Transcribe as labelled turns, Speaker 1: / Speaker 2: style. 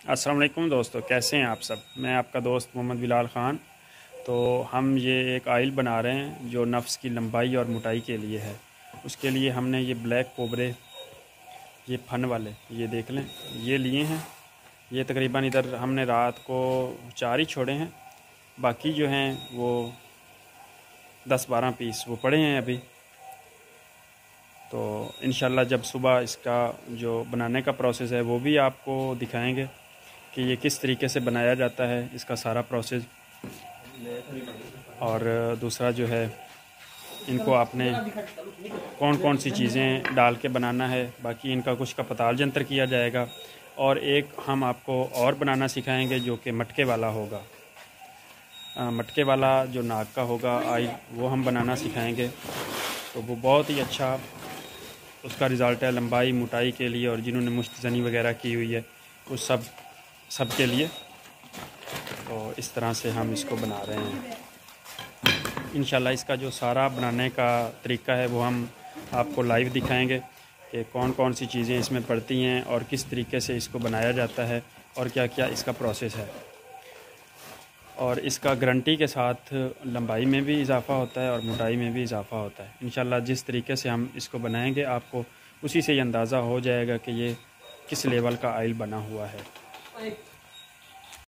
Speaker 1: अस्सलाम वालेकुम दोस्तों, कैसे हैं आप सब। मैं आपका दोस्त मोहम्मद बिलाल ख़ान। तो हम ये एक आयल बना रहे हैं जो नफ्स की लंबाई और मोटाई के लिए है। उसके लिए हमने ये ब्लैक कोबरे, ये फन वाले, ये देख लें, ये लिए हैं। ये तकरीबन इधर हमने रात को 4 ही छोड़े हैं, बाकी जो हैं वो 10-12 पीस वो पड़े हैं अभी। तो इंशाल्लाह जब सुबह इसका जो बनाने का प्रोसेस है वो भी आपको दिखाएंगे कि ये किस तरीके से बनाया जाता है, इसका सारा प्रोसेस। और दूसरा जो है, इनको आपने कौन कौन सी चीज़ें डाल के बनाना है, बाकी इनका कुछ का पताल जंतर किया जाएगा। और एक हम आपको और बनाना सिखाएंगे जो कि मटके वाला होगा। मटके वाला जो नाक का होगा आयल, वो हम बनाना सिखाएंगे। तो वो बहुत ही अच्छा उसका रिज़ल्ट है लंबाई मोटाई के लिए, और जिन्होंने मुश्तज़नी वगैरह की हुई है उस सब के लिए। तो इस तरह से हम इसको बना रहे हैं। इंशाल्लाह इसका जो सारा बनाने का तरीका है वो हम आपको लाइव दिखाएंगे कि कौन कौन सी चीज़ें इसमें पड़ती हैं और किस तरीके से इसको बनाया जाता है और क्या क्या इसका प्रोसेस है। और इसका गारंटी के साथ लंबाई में भी इजाफ़ा होता है और मोटाई में भी इजाफ़ा होता है। इंशाल्लाह जिस तरीके से हम इसको बनाएंगे आपको उसी से ये अंदाज़ा हो जाएगा कि ये किस लेवल का आयल बना हुआ है।